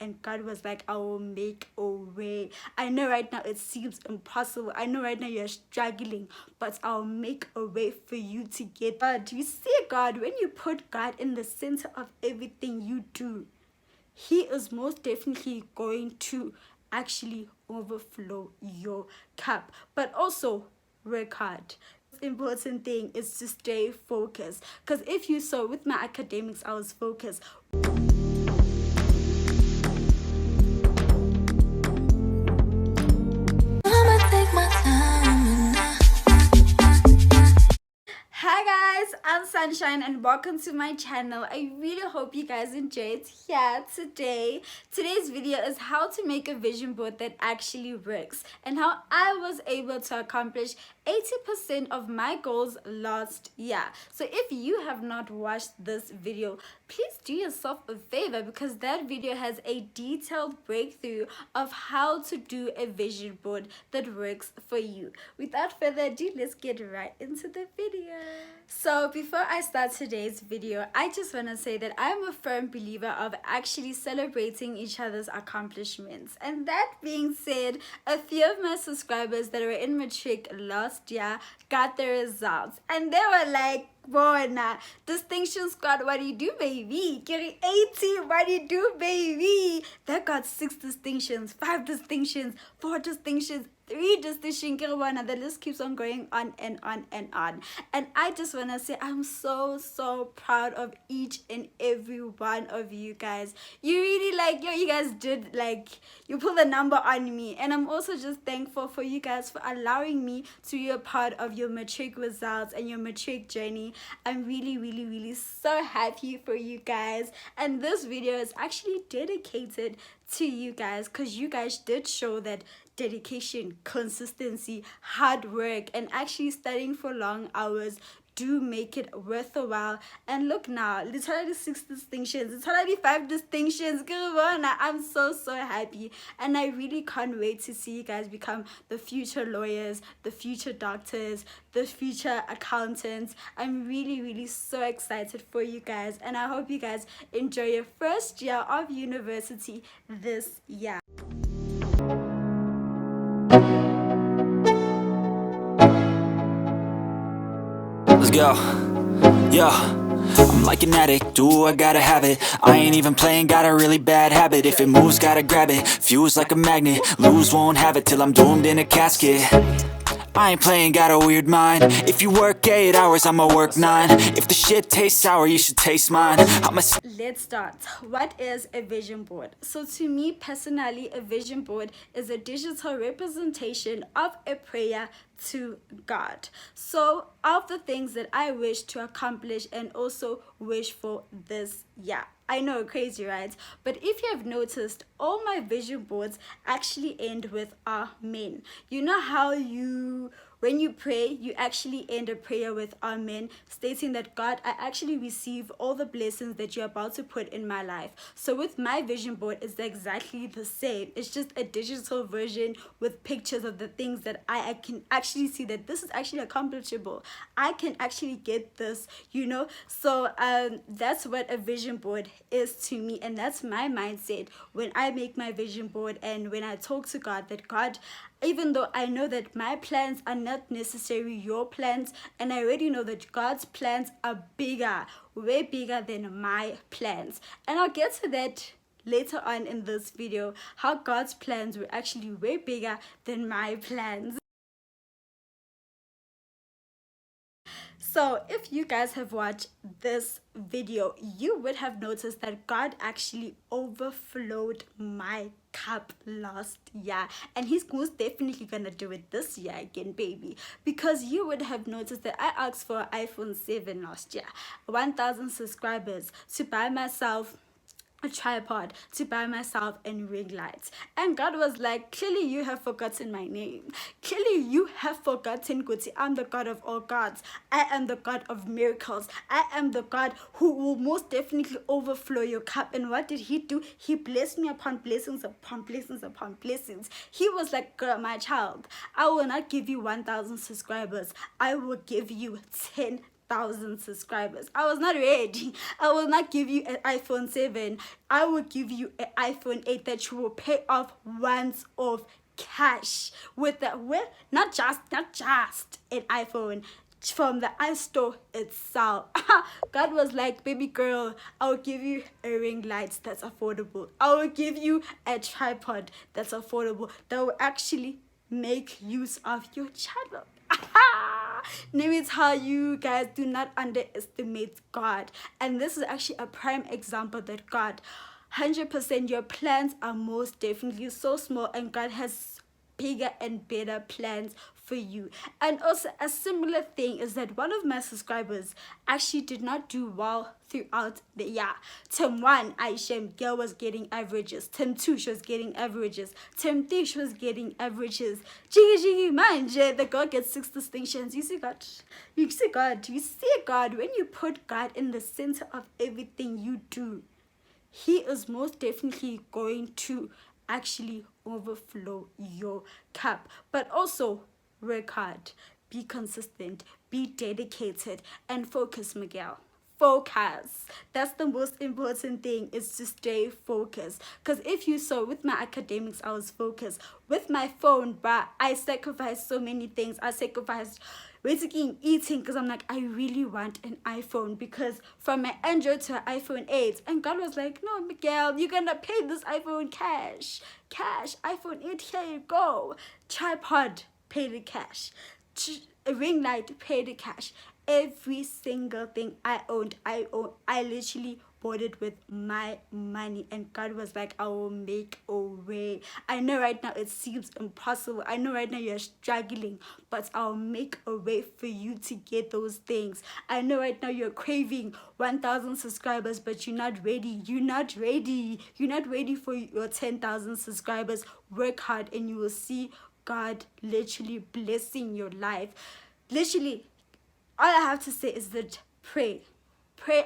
And God was like, I will make a way. I know right now it seems impossible. I know right now you're struggling, but I'll make a way for you to get God. You see, God, when you put God in the center of everything you do, He is most definitely going to actually overflow your cup. But also work hard. The important thing is to stay focused. Because if you saw with my academics, I was focused. Hi guys, I'm Sunshine and welcome to my channel. I really hope you guys enjoyed here today. Today's video is how to make a vision board that actually works and how I was able to accomplish 80% of my goals last year. So if you have not watched this video, please do yourself a favor because that video has a detailed breakthrough of how to do a vision board that works for you. Without further ado, let's get right into the video. So before I start today's video, I just want to say that I'm a firm believer of actually celebrating each other's accomplishments. And that being said, a few of my subscribers that were in matric last year got their results and they were like, Bona, distinction squad, what do you do, baby? Carry 80, what do you do, baby? They got 6 distinctions, 5 distinctions, 4 distinctions, 3 distinctions. The list keeps on going on and on and on. And I just want to say I'm so proud of each and every one of you guys. You really you guys did you pulled a number on me. And I'm also just thankful for you guys for allowing me to be a part of your matric results and your matric journey. I'm really so happy for you guys. And this video is actually dedicated to you guys because you guys did show that dedication, consistency, hard work, and actually studying for long hours do make it worth a while. And look now, literally 6 distinctions, literally 5 distinctions. I'm so happy, and I really can't wait to see you guys become the future lawyers, the future doctors, the future accountants. I'm really so excited for you guys, and I hope you guys enjoy your first year of university this year. Let's go. Yeah, I'm like an addict, do I gotta have it. I ain't even playing, got a really bad habit. If it moves, gotta grab it, fuse like a magnet. Lose, won't have it till I'm doomed in a casket. I ain't playing, got a weird mind. If you work 8 hours, I'ma work 9. If the shit tastes sour, you should taste mine. Let's start. What is a vision board? So to me personally, a vision board is a digital representation of a prayer to God. So of the things that I wish to accomplish and also wish for this year. I know, crazy, right? But if you have noticed, all my vision boards actually end with Amen. You know how when you pray, you actually end a prayer with Amen, stating that God, I actually receive all the blessings that you're about to put in my life. So with my vision board, it's exactly the same. It's just a digital version with pictures of the things that I can actually see that this is actually accomplishable. I can actually get this, So that's what a vision board is to me, and that's my mindset when I make my vision board and when I talk to God, that God, even though I know that my plans are not necessarily your plans, and I already know that God's plans are bigger, way bigger than my plans. And I'll get to that later on in this video, how God's plans were actually way bigger than my plans. So if you guys have watched this video, you would have noticed that God actually overflowed my cup last year, and he's most definitely gonna do it this year again, baby, because you would have noticed that I asked for an iPhone 7 last year, 1,000 subscribers, to buy myself a tripod, to buy myself and ring lights. And God was like, clearly you have forgotten my name. Clearly you have forgotten Guti. I'm the God of all gods. I am the God of miracles. I am the God who will most definitely overflow your cup. And what did he do? He blessed me upon blessings upon blessings upon blessings. He was like, girl, my child, I will not give you 1,000 subscribers. I will give you 10,000 1,000 subscribers. I was not ready. I will not give you an iPhone 7. I will give you an iPhone 8 that you will pay off once off cash with not just an iPhone, from the iStore itself. God was like, baby girl, I'll give you a ring light that's affordable. I will give you a tripod that's affordable that will actually make use of your channel. Let me tell you guys, do not underestimate God. And this is actually a prime example that God, 100%, your plans are most definitely so small, and God has bigger and better plans for you. And also a similar thing is that one of my subscribers actually did not do well throughout the year. Term 1, Aisha girl was getting averages. Term 2, she was getting averages. Term 3, she was getting averages. Jiggy manje, the girl gets 6 distinctions. You see God. You see God. You see God. When you put God in the center of everything you do, He is most definitely going to actually overflow your cup. But also work hard, be consistent, be dedicated, and focus, Miguel. Focus. That's the most important thing, is to stay focused. Because if you saw, with my academics, I was focused. With my phone, but I sacrificed so many things. I sacrificed basically eating, because I'm like, I really want an iPhone, because from my Android to an iPhone 8, and God was like, no, Miguel, you're gonna pay this iPhone cash, iPhone 8, here you go. Tripod, pay the cash. A ring light, pay the cash. Every single thing I owned, I literally bought it with my money, and God was like, I will make a way. I know right now it seems impossible. I know right now you're struggling, but I'll make a way for you to get those things. I know right now you're craving 1,000 subscribers, but you're not ready. You're not ready for your 10,000 subscribers. Work hard and you will see God literally blessing your life. Literally, all I have to say is that pray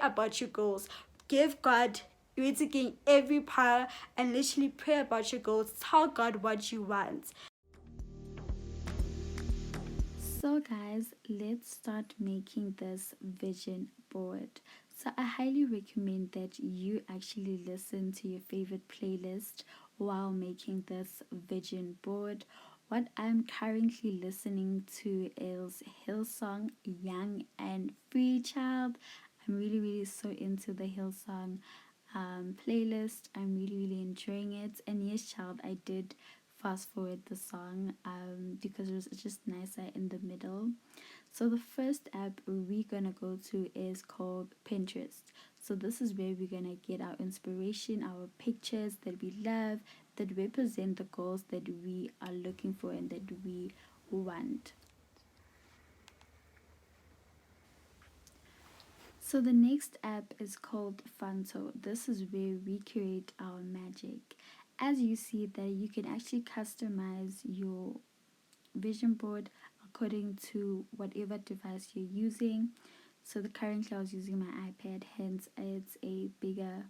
about your goals. Give God every power, and literally pray about your goals. Tell God what you want. So guys, let's start making this vision board. So I highly recommend that you actually listen to your favorite playlist while making this vision board. What I'm currently listening to is Hillsong, Young and Free Child. I'm really so into the Hillsong playlist. I'm really enjoying it. And yes, child, I did fast forward the song because it was just nicer in the middle. So the first app we're gonna go to is called Pinterest. So this is where we're gonna get our inspiration, our pictures that we love, that represent the goals that we are looking for and that we want. So the next app is called Fanto. This is where we create our magic. As you see that you can actually customize your vision board according to whatever device you're using. So currently I was using my iPad, hence it's a bigger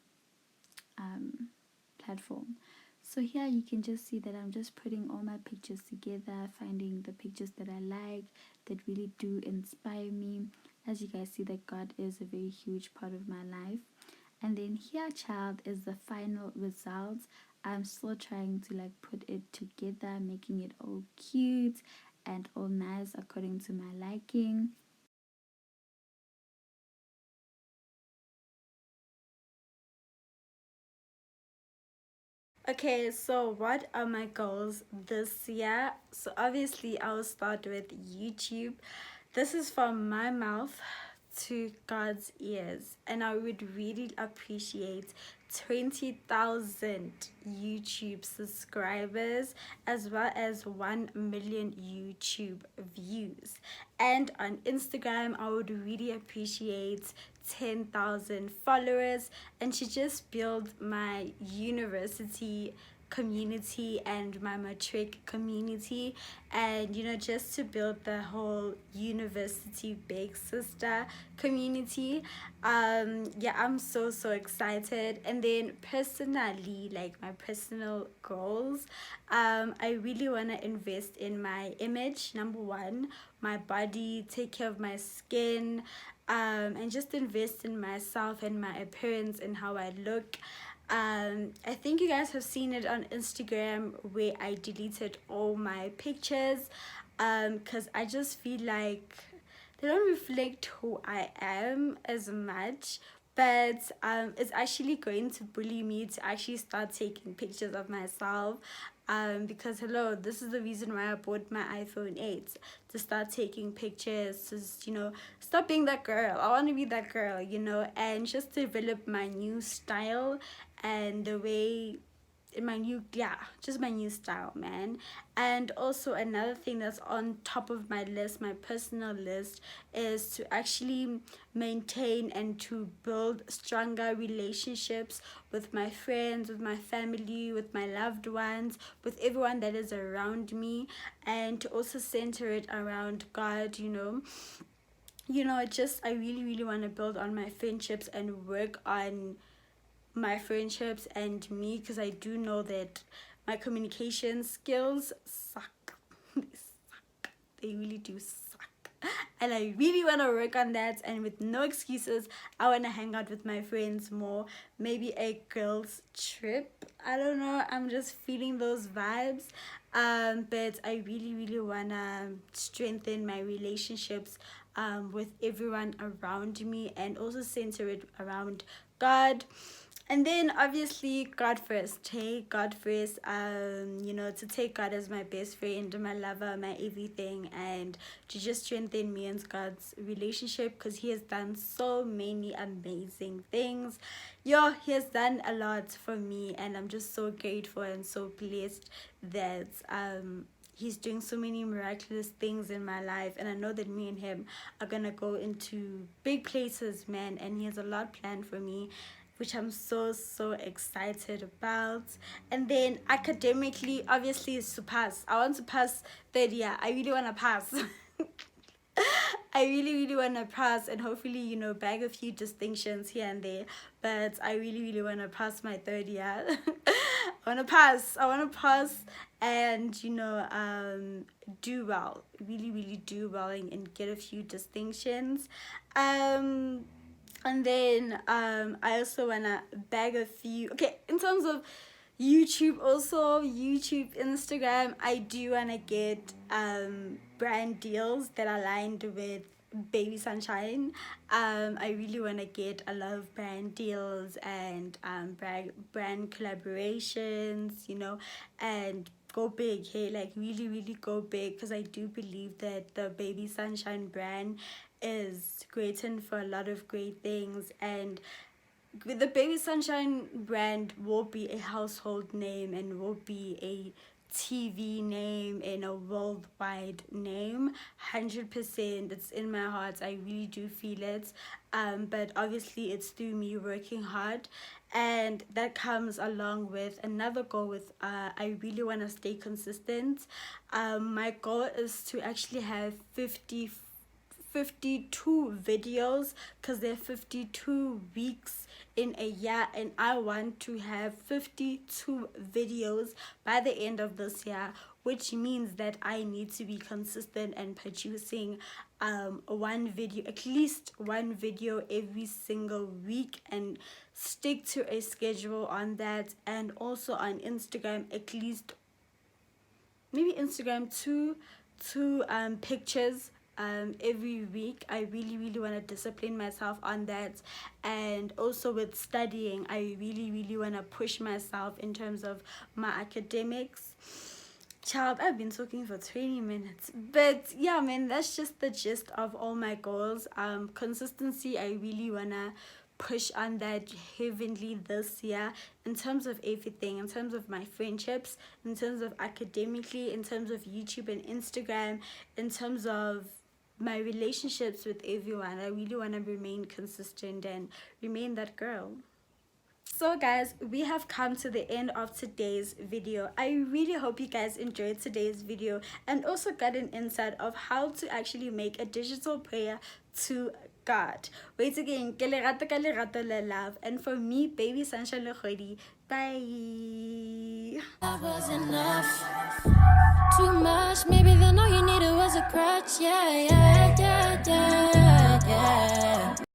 platform. So here you can just see that I'm just putting all my pictures together, finding the pictures that I like, that really do inspire me. As you guys see, that God is a very huge part of my life. And then here, child, is the final results. I'm still trying to like put it together, making it all cute and all nice according to my liking. Okay, so what are my goals this year? So obviously I'll start with YouTube. This is from my mouth to God's ears, and I would really appreciate 20,000 YouTube subscribers, as well as 1 million YouTube views. And on Instagram, I would really appreciate 10,000 followers, and to just build my university community and my matric community, and just to build the whole university big sister community. Yeah, I'm so excited. And then personally, like my personal goals, I really want to invest in my image, number one, my body, take care of my skin, and just invest in myself and my appearance and how I look. I think you guys have seen it on Instagram where I deleted all my pictures because I just feel like they don't reflect who I am as much. But it's actually going to bully me to actually start taking pictures of myself, because hello, this is the reason why I bought my iPhone 8, to start taking pictures, to stop being that girl. I want to be that girl, and just develop my new style and the way in my new, yeah, just my new style, man. And also another thing that's on top of my list, my personal list, is to actually maintain and to build stronger relationships with my friends, with my family, with my loved ones, with everyone that is around me, and to also center it around God. Just I really want to build on my friendships and work on my friendships and me, because I do know that my communication skills suck. They suck. They really do suck. And I really want to work on that, and with no excuses, I want to hang out with my friends more. Maybe a girls trip. I don't know. I'm just feeling those vibes. But I really want to strengthen my relationships with everyone around me, and also center it around God. And then obviously God first. Take God first. To take God as my best friend, my lover, my everything, and to just strengthen me and God's relationship, because He has done so many amazing things. He has done a lot for me, and I'm just so grateful and so blessed that He's doing so many miraculous things in my life, and I know that me and Him are gonna go into big places, man, and He has a lot planned for me, which I'm so excited about. And then academically, obviously, is to pass. I want to pass third year. I really want to pass. I really want to pass, and hopefully, bag a few distinctions here and there. But I really want to pass my third year. I want to pass and, do well. Really do well, and get a few distinctions. And then I also want to bag a few. Okay, in terms of YouTube, also YouTube, Instagram, I do want to get brand deals that are aligned with Baby Sunshine. I really want to get a lot of brand deals and brand collaborations, and go big. Hey, like really go big, because I do believe that the Baby Sunshine brand is greating for a lot of great things, and the Baby Sunshine brand will be a household name, and will be a TV name and a worldwide name. 100%, it's in my heart. I really do feel it. But obviously it's through me working hard, and that comes along with another goal with I really want to stay consistent. My goal is to actually have 52 videos, because there are 52 weeks in a year, and I want to have 52 videos by the end of this year, which means that I need to be consistent and producing one video, at least one video every single week, and stick to a schedule on that. And also on Instagram, at least maybe Instagram two pictures every week. I really want to discipline myself on that. And also with studying, I really want to push myself in terms of my academics. Child, I've been talking for 20 minutes, but yeah, man, that's just the gist of all my goals. Consistency, I really wanna push on that heavily this year, in terms of everything, in terms of my friendships, in terms of academically, in terms of YouTube and Instagram, in terms of my relationships with everyone. I really want to remain consistent and remain that girl. So guys, we have come to the end of today's video. I really hope you guys enjoyed today's video, and also got an insight of how to actually make a digital prayer to God. Wait again, ke lerato ka lerato le love. And for me, Baby Sunshine Legodi. Bye. That was enough. Too much, maybe then all you needed was a crutch. Yeah, yeah, yeah, yeah, yeah.